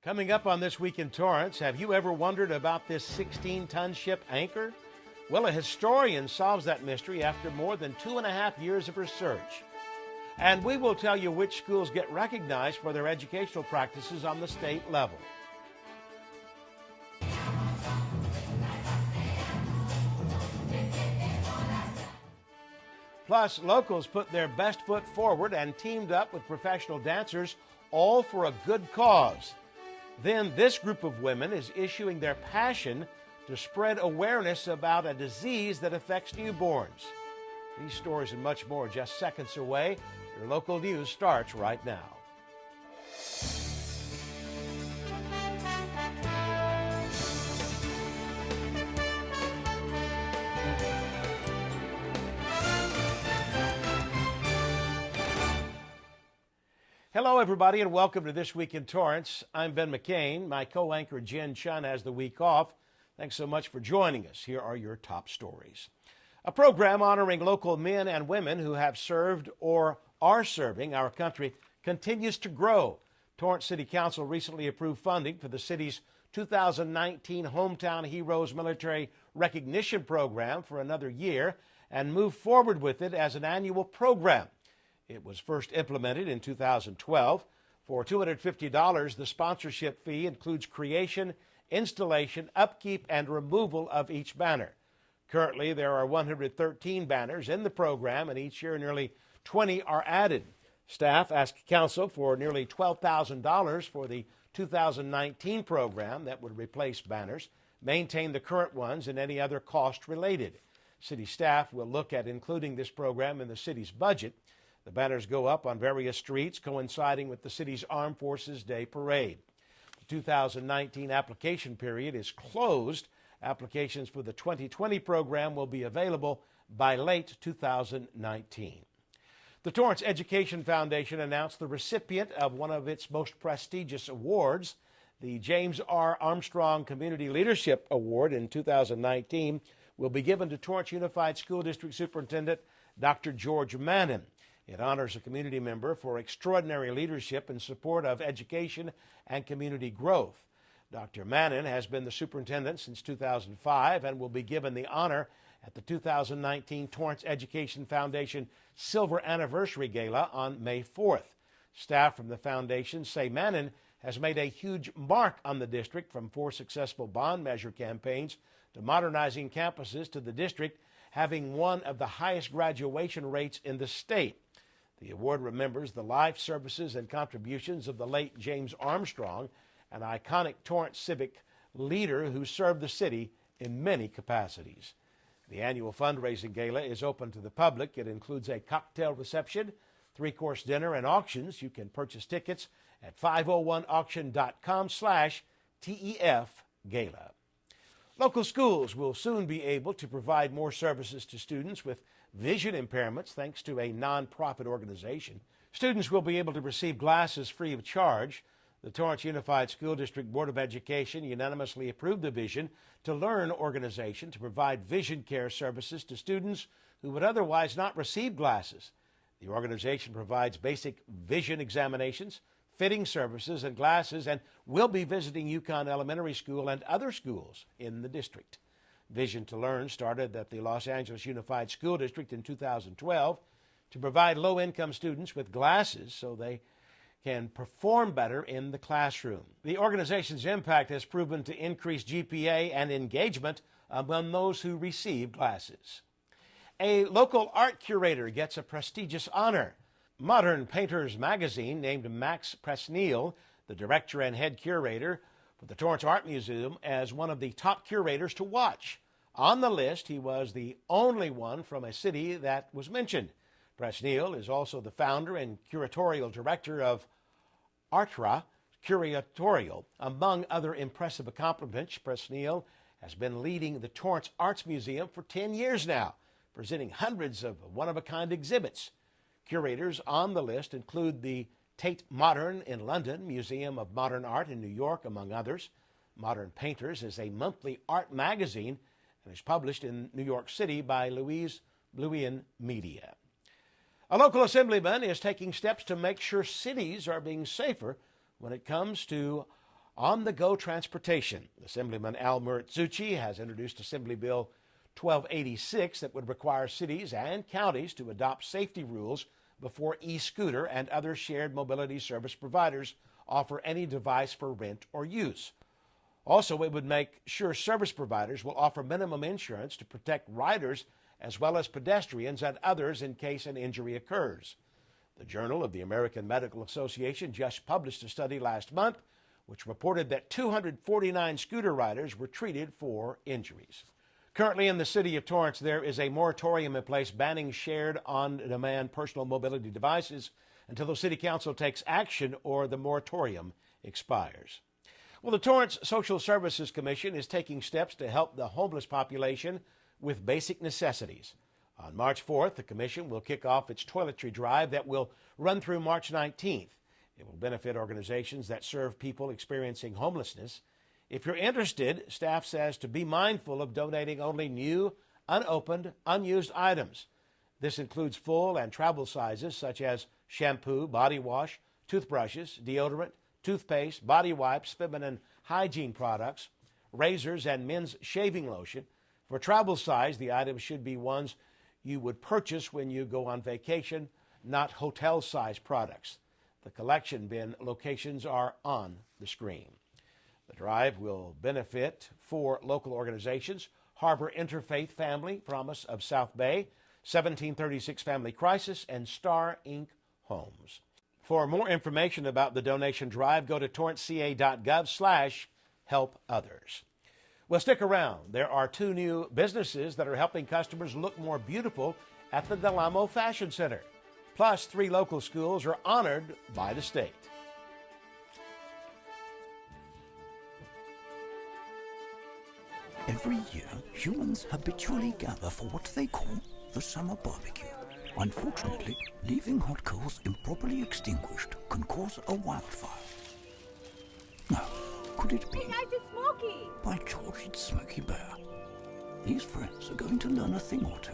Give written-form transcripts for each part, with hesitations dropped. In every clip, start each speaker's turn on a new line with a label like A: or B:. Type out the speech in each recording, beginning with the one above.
A: Coming up on This Week in Torrance, have you ever wondered about this 16-ton ship Anchor? Well, a historian solves that mystery after more than 2.5 years of research. And we will tell you which schools get recognized for their educational practices on the state level. Plus, locals put their best foot forward and teamed up with professional dancers, all for a good cause. Then this group of women is issuing their passion to spread awareness about a disease that affects newborns. These stories and much more just seconds away. Your local news starts right now. Hello, everybody, and welcome to This Week in Torrance. I'm Ben McCain. My co-anchor Jin Chun has the week off. Thanks so much for joining us. Here are your top stories. A program honoring local men and women who have served or are serving our country continues to grow. Torrance City Council recently approved funding for the city's 2019 Hometown Heroes Military Recognition Program for another year and moved forward with it as an annual program. It was first implemented in 2012. For $250, the sponsorship fee includes creation, installation, upkeep, and removal of each banner. Currently, there are 113 banners in the program, and each year nearly 20 are added. Staff asked Council for nearly $12,000 for the 2019 program that would replace banners, maintain the current ones, and any other cost related. City staff will look at including this program in the city's budget. The banners go up on various streets coinciding with the city's Armed Forces Day Parade. The 2019 application period is closed. Applications for the 2020 program will be available by late 2019. The Torrance Education Foundation announced the recipient of one of its most prestigious awards. The James R. Armstrong Community Leadership Award in 2019 will be given to Torrance Unified School District Superintendent Dr. George Mannon. It honors a community member for extraordinary leadership in support of education and community growth. Dr. Mannon has been the superintendent since 2005 and will be given the honor at the 2019 Torrance Education Foundation Silver Anniversary Gala on May 4th. Staff from the foundation say Mannon has made a huge mark on the district, from 4 successful bond measure campaigns to modernizing campuses to the district having one of the highest graduation rates in the state. The award remembers the life, services, and contributions of the late James Armstrong, an iconic Torrance civic leader who served the city in many capacities. The annual fundraising gala is open to the public. It includes a cocktail reception, 3-course dinner, and auctions. You can purchase tickets at 501auction.com/TEF Gala. Local schools will soon be able to provide more services to students with vision impairments thanks to a nonprofit organization. Students will be able to receive glasses free of charge. The Torrance Unified School District Board of Education unanimously approved the Vision to Learn organization to provide vision care services to students who would otherwise not receive glasses. The organization provides basic vision examinations, fitting services, and glasses, and will be visiting Yukon Elementary School and other schools in the district. Vision to Learn started at the Los Angeles Unified School District in 2012 to provide low-income students with glasses so they can perform better in the classroom. The organization's impact has proven to increase GPA and engagement among those who receive glasses. A local art curator gets a prestigious honor. Modern Painters magazine named Max Presneill, the director and head curator for the Torrance Art Museum, as one of the top curators to watch. On the list, he was the only one from a city that was mentioned. Presneill is also the founder and curatorial director of Artra Curatorial. Among other impressive accomplishments, Presneill has been leading the Torrance Arts Museum for 10 years now, presenting hundreds of one-of-a-kind exhibits. Curators on the list include the Tate Modern in London, Museum of Modern Art in New York, among others. Modern Painters is a monthly art magazine and is published in New York City by Louise Bluian Media. A local assemblyman is taking steps to make sure cities are being safer when it comes to on-the-go transportation. Assemblyman Al Muratsuchi has introduced Assembly Bill 1286 that would require cities and counties to adopt safety rules before e-scooter and other shared mobility service providers offer any device for rent or use. Also, it would make sure service providers will offer minimum insurance to protect riders as well as pedestrians and others in case an injury occurs. The Journal of the American Medical Association just published a study last month which reported that 249 scooter riders were treated for injuries. Currently in the city of Torrance, there is a moratorium in place banning shared on-demand personal mobility devices until the City Council takes action or the moratorium expires. Well, the Torrance Social Services Commission is taking steps to help the homeless population with basic necessities. On March 4th, the Commission will kick off its toiletry drive that will run through March 19th. It will benefit organizations that serve people experiencing homelessness. If you're interested, staff says to be mindful of donating only new, unopened, unused items. This includes full and travel sizes such as shampoo, body wash, toothbrushes, deodorant, toothpaste, body wipes, feminine hygiene products, razors, and men's shaving lotion. For travel size, the items should be ones you would purchase when you go on vacation, not hotel-size products. The collection bin locations are on the screen. The drive will benefit 4 local organizations: Harbor Interfaith Family, Promise of South Bay, 1736 Family Crisis, and Star Inc. Homes. For more information about the donation drive, go to torranceca.gov/helpothers. Well, stick around. There are 2 new businesses that are helping customers look more beautiful at the Del Amo Fashion Center. Plus, 3 local schools are honored by the state.
B: Every year, humans habitually gather for what they call the summer barbecue. Unfortunately, leaving hot coals improperly extinguished can cause a wildfire. Now, could it be?
C: Hey guys, it's Smokey!
B: By George, it's Smokey Bear. These friends are going to learn a thing or two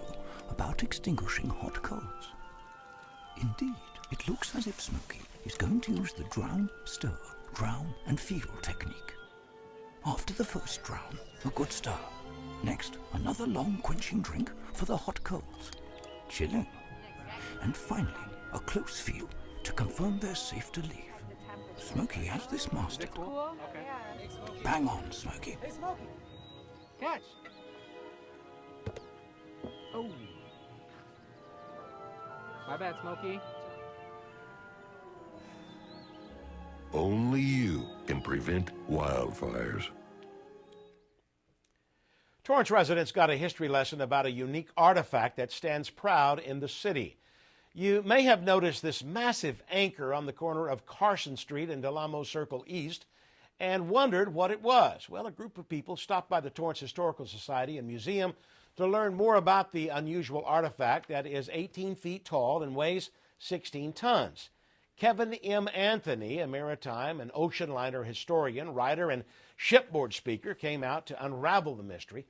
B: about extinguishing hot coals. Indeed, it looks as if Smokey is going to use the drown, stir, drown, and feel technique. After the first drown, a good stir. Next, another long quenching drink for the hot coals. Chilling. And finally, a close feel to confirm they're safe to leave. Smokey has this mastered.
C: Cool? Okay.
B: Bang on, Smokey.
D: Hey, Smokey! Catch! Oh. My bad, Smokey.
E: Only you can prevent wildfires.
A: Torrance residents got a history lesson about a unique artifact that stands proud in the city. You may have noticed this massive anchor on the corner of Carson Street and Del Amo Circle East and wondered what it was. Well, a group of people stopped by the Torrance Historical Society and Museum to learn more about the unusual artifact that is 18 feet tall and weighs 16 tons. Kevin M. Anthony, a maritime and ocean liner historian, writer, and shipboard speaker, came out to unravel the mystery.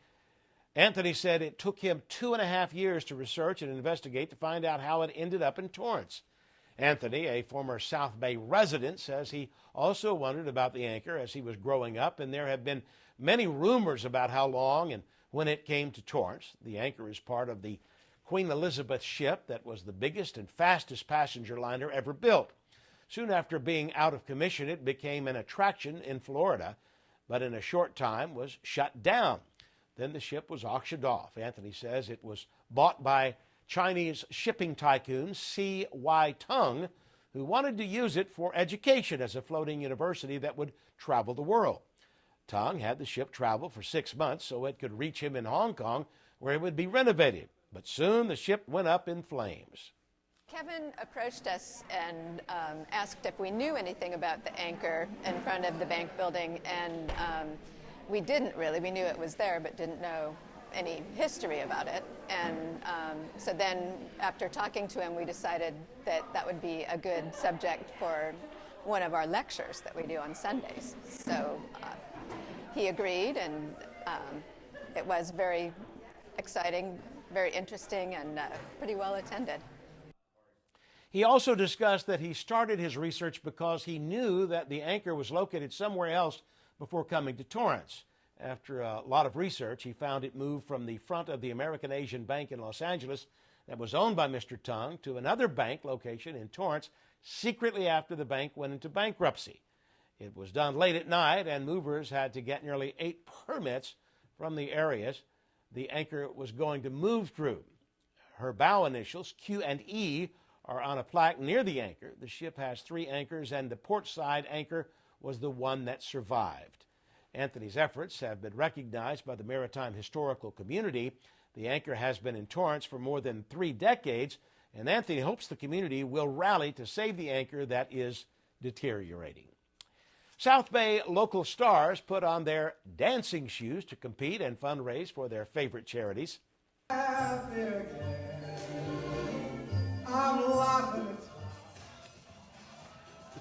A: Anthony said it took him 2.5 years to research and investigate to find out how it ended up in Torrance. Anthony, a former South Bay resident, says he also wondered about the anchor as he was growing up, and there have been many rumors about how long and when it came to Torrance. The anchor is part of the Queen Elizabeth ship that was the biggest and fastest passenger liner ever built. Soon after being out of commission, it became an attraction in Florida, but in a short time was shut down. Then the ship was auctioned off. Anthony says it was bought by Chinese shipping tycoon C.Y. Tung, who wanted to use it for education as a floating university that would travel the world. Tung had the ship travel for 6 months so it could reach him in Hong Kong, where it would be renovated. But soon the ship went up in flames.
C: Kevin approached us and asked if we knew anything about the anchor in front of the bank building, and we didn't really. We knew it was there, but didn't know any history about it. And so then, after talking to him, we decided that that would be a good subject for one of our lectures that we do on Sundays. So he agreed, and it was very exciting, very interesting, and pretty well attended.
A: He also discussed that he started his research because he knew that the anchor was located somewhere else before coming to Torrance. After a lot of research, he found it moved from the front of the American Asian Bank in Los Angeles that was owned by Mr. Tung to another bank location in Torrance secretly after the bank went into bankruptcy. It was done late at night, and movers had to get nearly 8 permits from the areas the anchor was going to move through. Her bow initials, Q and E, are on a plaque near the anchor. The ship has 3 anchors, and the port side anchor was the one that survived. Anthony's efforts have been recognized by the maritime historical community. The anchor has been in Torrance for more than 3 decades, and Anthony hopes the community will rally to save the anchor that is deteriorating. South Bay local stars put on their dancing shoes to compete and fundraise for their favorite charities. The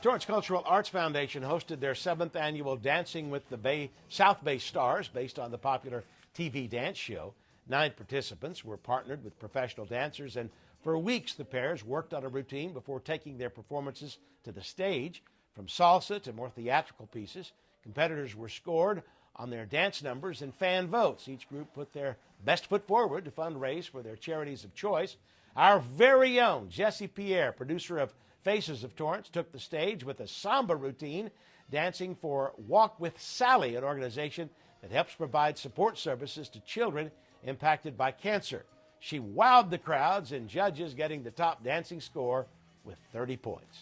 A: Torrance Cultural Arts Foundation hosted their 7th annual Dancing with the South Bay Stars based on the popular TV dance show. 9 participants were partnered with professional dancers, and for weeks the pairs worked on a routine before taking their performances to the stage. From salsa to more theatrical pieces, competitors were scored on their dance numbers and fan votes. Each group put their best foot forward to fundraise for their charities of choice. Our very own Jesse Pierre, producer of Faces of Torrance, took the stage with a samba routine, dancing for Walk with Sally, an organization that helps provide support services to children impacted by cancer. She wowed the crowds and judges, getting the top dancing score with 30 points.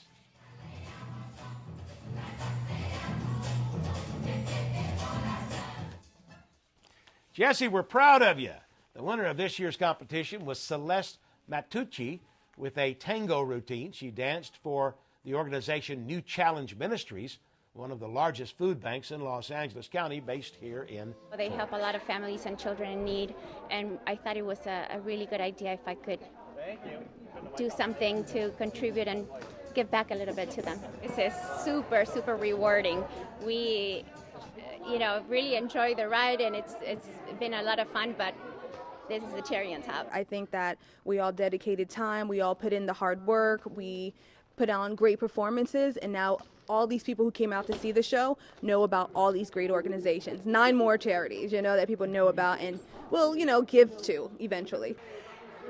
A: Jesse, we're proud of you. The winner of this year's competition was Celeste Micucci with a tango routine. She danced for the organization New Challenge Ministries, one of the largest food banks in Los Angeles County, based here in
F: They help a lot of families and children in need, and I thought it was a really good idea if I could do something to contribute and give back a little bit to them. This is super, super rewarding. We really enjoy the ride, and it's been a lot of fun, but this is the cherry on top.
G: I think that we all dedicated time, we all put in the hard work, we put on great performances, and now all these people who came out to see the show know about all these great organizations. 9 more charities, that people know about and will, give to eventually.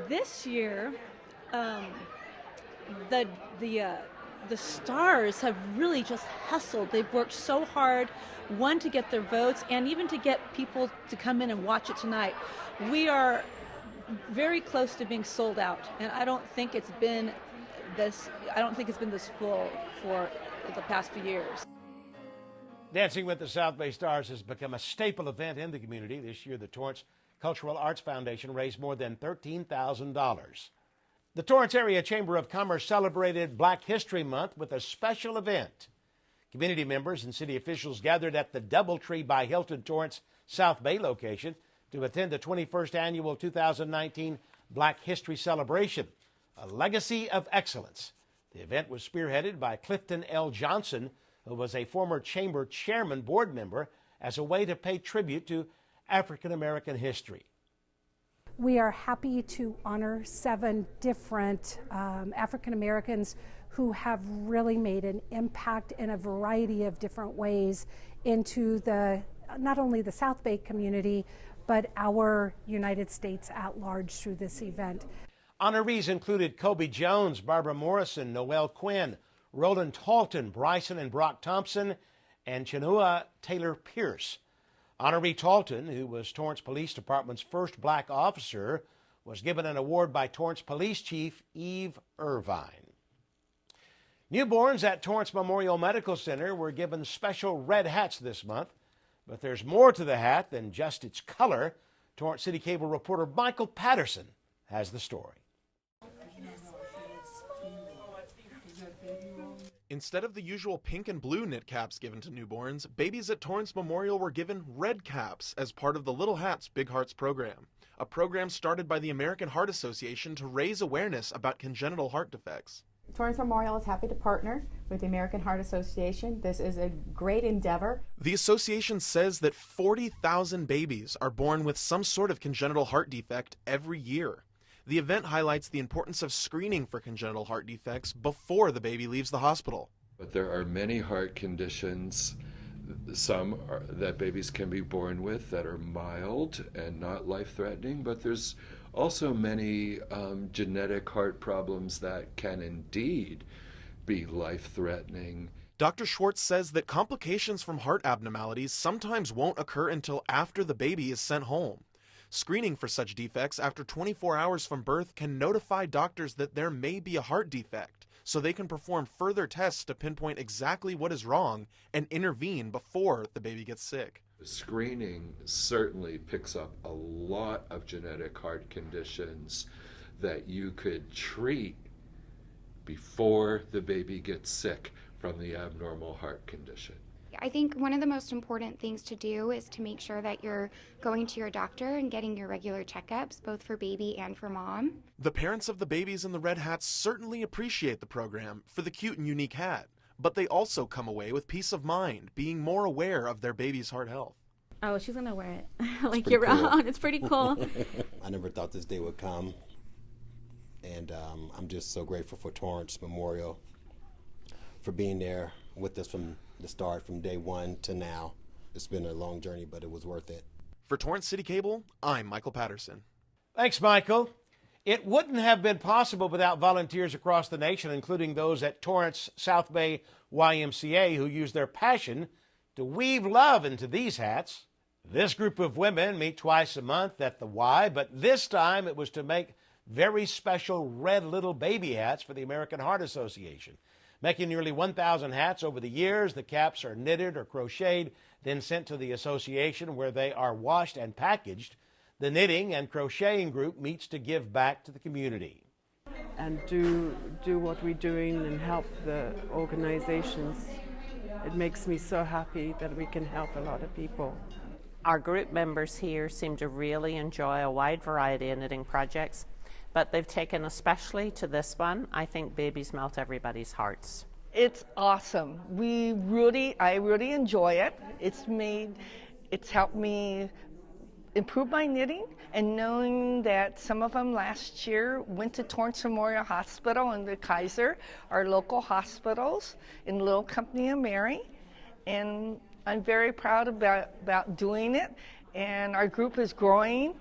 H: This year, the stars have really just hustled. They've worked so hard, one, to get their votes and even to get people to come in and watch it tonight. We are very close to being sold out, and I don't think it's been this full for the past few years.
A: Dancing with the South Bay Stars has become a staple event in the community. This year, the Torrance Cultural Arts Foundation raised more than $13,000. The Torrance Area Chamber of Commerce celebrated Black History Month with a special event. Community members and city officials gathered at the DoubleTree by Hilton Torrance South Bay location to attend the 21st annual 2019 Black History Celebration, a legacy of excellence. The event was spearheaded by Clifton L. Johnson, who was a former chamber chairman board member, as a way to pay tribute to African American history.
I: We are happy to honor 7 different African Americans who have really made an impact in a variety of different ways into not only the South Bay community, but our United States at large through this event.
A: Honorees included Kobe Jones, Barbara Morrison, Noel Quinn, Roland Talton, Bryson and Brock Thompson, and Chinua Taylor Pierce. Honoree Talton, who was Torrance Police Department's first black officer, was given an award by Torrance Police Chief Eve Irvine. Newborns at Torrance Memorial Medical Center were given special red hats this month, but there's more to the hat than just its color. Torrance CitiCABLE reporter Michael Patterson has the story.
J: Instead of the usual pink and blue knit caps given to newborns, babies at Torrance Memorial were given red caps as part of the Little Hats, Big Hearts program, a program started by the American Heart Association to raise awareness about congenital heart defects.
K: Torrance Memorial is happy to partner with the American Heart Association. This is a great endeavor.
J: The association says that 40,000 babies are born with some sort of congenital heart defect every year. The event highlights the importance of screening for congenital heart defects before the baby leaves the hospital.
L: But there are many heart conditions, that babies can be born with that are mild and not life-threatening, but there's also many genetic heart problems that can indeed be life-threatening.
J: Dr. Schwartz says that complications from heart abnormalities sometimes won't occur until after the baby is sent home. Screening for such defects after 24 hours from birth can notify doctors that there may be a heart defect, so they can perform further tests to pinpoint exactly what is wrong and intervene before the baby gets sick.
L: Screening certainly picks up a lot of genetic heart conditions that you could treat before the baby gets sick from the abnormal heart condition.
M: I think one of the most important things to do is to make sure that you're going to your doctor and getting your regular checkups, both for baby and for mom.
J: The parents of the babies in the red hats certainly appreciate the program for the cute and unique hat, but they also come away with peace of mind, being more aware of their baby's heart health.
N: Oh, she's gonna wear it like you're on. It's pretty cool.
O: I never thought this day would come, and I'm just so grateful for Torrance Memorial for being there with us from the start, from day one to now. It's been a long journey, but it was worth it.
J: For Torrance CitiCABLE, I'm Michael Patterson.
A: Thanks, Michael. It wouldn't have been possible without volunteers across the nation, including those at Torrance South Bay YMCA, who use their passion to weave love into these hats. This group of women meet twice a month at the Y, but this time it was to make very special red little baby hats for the American Heart Association. Making nearly 1,000 hats over the years, the caps are knitted or crocheted, then sent to the association where they are washed and packaged. The knitting and crocheting group meets to give back to the community.
P: And do what we're doing and help the organizations. It makes me so happy that we can help a lot of people.
Q: Our group members here seem to really enjoy a wide variety of knitting projects, but they've taken especially to this one. I think babies melt everybody's hearts.
R: It's awesome. I really enjoy it. It's helped me improve my knitting, and knowing that some of them last year went to Torrance Memorial Hospital and the Kaiser, our local hospitals in Little Company of Mary, and I'm very proud about doing it, and our group is growing.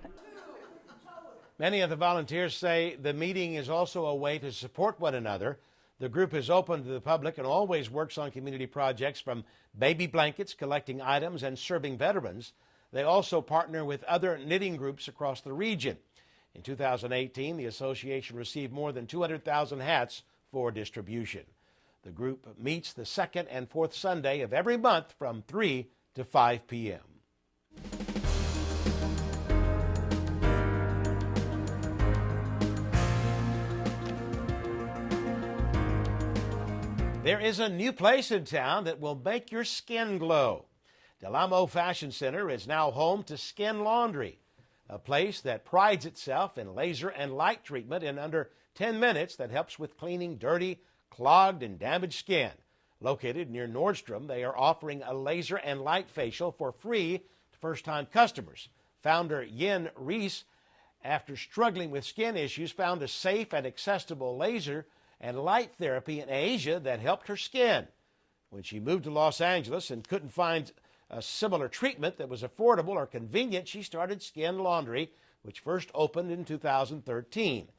A: Many of the volunteers say the meeting is also a way to support one another. The group is open to the public and always works on community projects, from baby blankets, collecting items, and serving veterans. They also partner with other knitting groups across the region. In 2018, the association received more than 200,000 hats for distribution. The group meets the second and fourth Sunday of every month from 3 to 5 p.m. There is a new place in town that will make your skin glow. Del Amo Fashion Center is now home to Skin Laundry, a place that prides itself in laser and light treatment in under 10 minutes that helps with cleaning dirty, clogged, and damaged skin. Located near Nordstrom, they are offering a laser and light facial for free to first-time customers. Founder Yin Reese, after struggling with skin issues, found a safe and accessible laser and light therapy in Asia that helped her skin. When she moved to Los Angeles and couldn't find a similar treatment that was affordable or convenient, she started Skin Laundry, which first opened in 2013.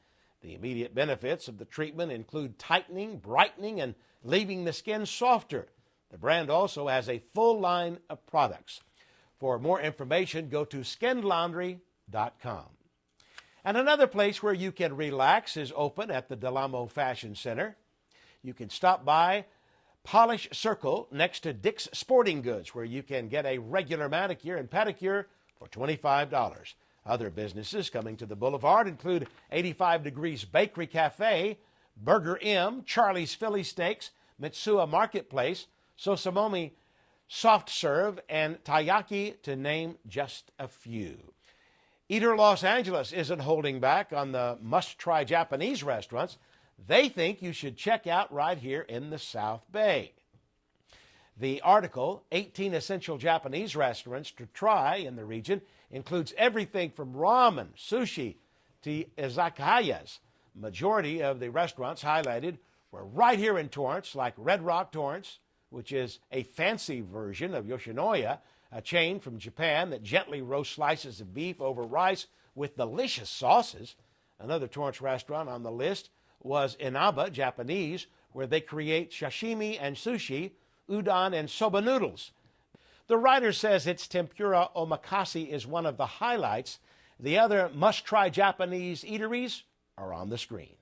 A: The immediate benefits of the treatment include tightening, brightening, and leaving the skin softer. The brand also has a full line of products. For more information, go to skinlaundry.com. And another place where you can relax is open at the Del Amo Fashion Center. You can stop by Polish Circle next to Dick's Sporting Goods, where you can get a regular manicure and pedicure for $25. Other businesses coming to the boulevard include 85 Degrees Bakery Cafe, Burger M, Charlie's Philly Steaks, Mitsuya Marketplace, Sosamomi Soft Serve, and Taiyaki, to name just a few. Eater Los Angeles isn't holding back on the must-try Japanese restaurants they think you should check out right here in the South Bay. The article, 18 Essential Japanese Restaurants to Try in the Region, includes everything from ramen, sushi, specialty izakayas. Majority of the restaurants highlighted were right here in Torrance, like Red Rock Torrance, which is a fancy version of Yoshinoya, a chain from Japan that gently roasts slices of beef over rice with delicious sauces. Another Torrance restaurant on the list was Inaba Japanese, where they create sashimi and sushi, udon and soba noodles. The writer says its tempura omakase is one of the highlights. The other must-try Japanese eateries are on the screen.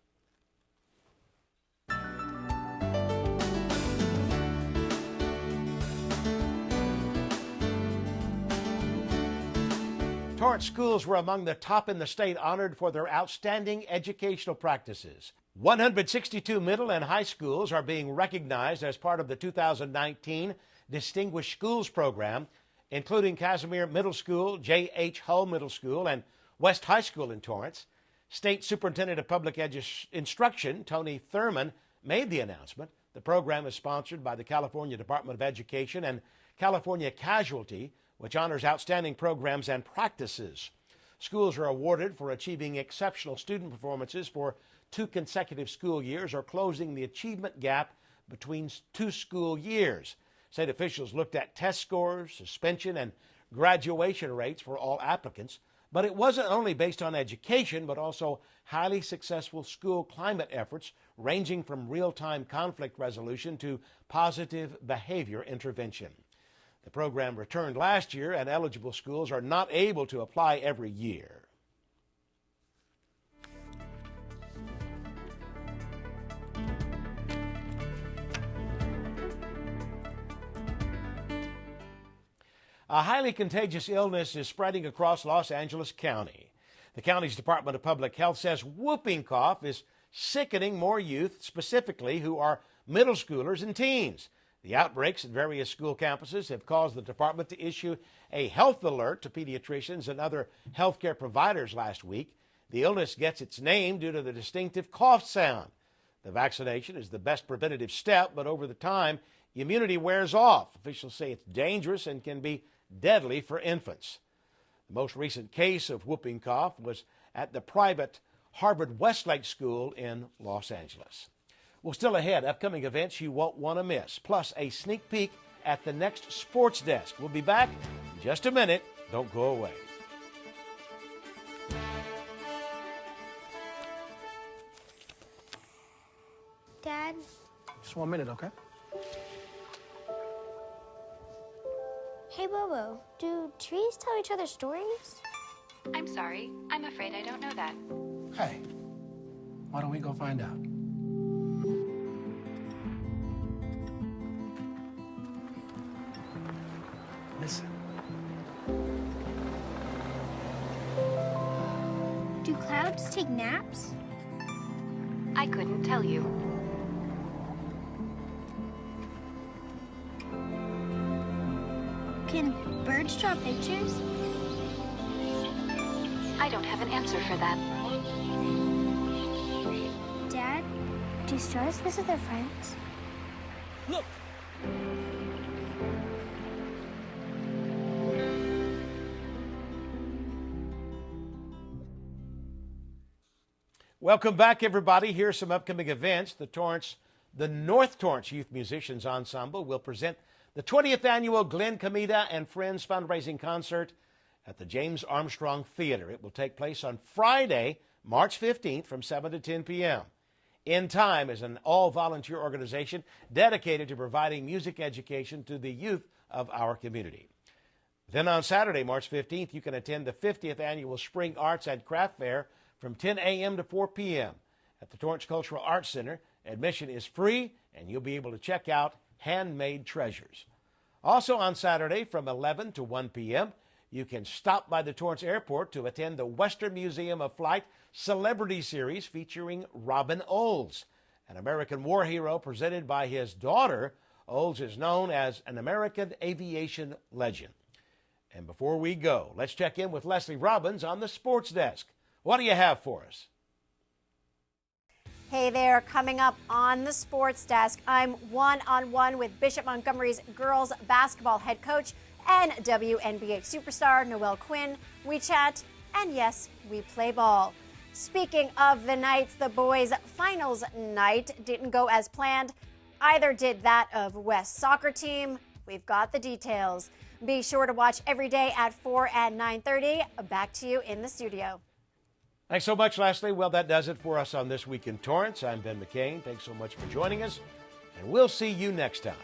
A: Torrance schools were among the top in the state honored for their outstanding educational practices. 162 middle and high schools are being recognized as part of the 2019 Distinguished Schools Program, including Casimir Middle School, J.H. Hull Middle School, and West High School in Torrance. State Superintendent of Public Instruction, Tony Thurman, made the announcement. The program is sponsored by the California Department of Education and California Casualty, which honors outstanding programs and practices. Schools are awarded for achieving exceptional student performances for 2 consecutive school years or closing the achievement gap between 2 school years. State officials looked at test scores, suspension, and graduation rates for all applicants, but it wasn't only based on education, but also highly successful school climate efforts ranging from real-time conflict resolution to positive behavior intervention. The program returned last year, and eligible schools are not able to apply every year. A highly contagious illness is spreading across Los Angeles County. The county's Department of Public Health says whooping cough is sickening more youth, specifically who are middle schoolers and teens. The outbreaks at various school campuses have caused the department to issue a health alert to pediatricians and other healthcare providers last week. The illness gets its name due to the distinctive cough sound. The vaccination is the best preventative step, but over the time, immunity wears off. Officials say it's dangerous and can be deadly for infants. The most recent case of whooping cough was at the private Harvard Westlake School in Los Angeles. Well, still ahead, upcoming events you won't want to miss, plus a sneak peek at the next sports desk. We'll be back in just a minute. Don't go away.
S: Dad?
T: Just 1 minute, okay?
S: Hey, Bobo, do trees tell each other stories?
U: I'm sorry. I'm afraid I don't know that.
T: Hey, why don't we go find out? Listen.
S: Do clouds take naps?
U: I couldn't tell you.
S: Can birds draw pictures?
U: I don't have an answer for that.
S: Dad, do stars visit their friends?
T: Look!
A: Welcome back, everybody. Here's some upcoming events. The North Torrance Youth Musicians Ensemble will present the 20th annual Glenn Comida and Friends fundraising concert at the James Armstrong Theater. It will take place on Friday, March 15th from 7 to 10 p.m. In Time is an all-volunteer organization dedicated to providing music education to the youth of our community. Then on Saturday, March 15th, you can attend the 50th annual Spring Arts and Craft Fair from 10 a.m. to 4 p.m. at the Torrance Cultural Arts Center. Admission is free, and you'll be able to check out handmade treasures. Also on Saturday from 11 to 1 p.m., you can stop by the Torrance Airport to attend the Western Museum of Flight Celebrity Series featuring Robin Olds, an American war hero presented by his daughter. Olds is known as an American aviation legend. And before we go, let's check in with Leslie Robbins on the sports desk. What do you have for us?
V: Hey there, coming up on the sports desk, I'm one-on-one with Bishop Montgomery's girls basketball head coach and WNBA superstar Noelle Quinn. We chat, and yes, we play ball. Speaking of the nights, the boys' finals night didn't go as planned. Either did that of West's soccer team. We've got the details. Be sure to watch every day at 4 and 9:30. Back to you in the studio.
A: Thanks so much, Leslie. Well, that does it for us on This Week in Torrance. I'm Ben McCain. Thanks so much for joining us, and we'll see you next time.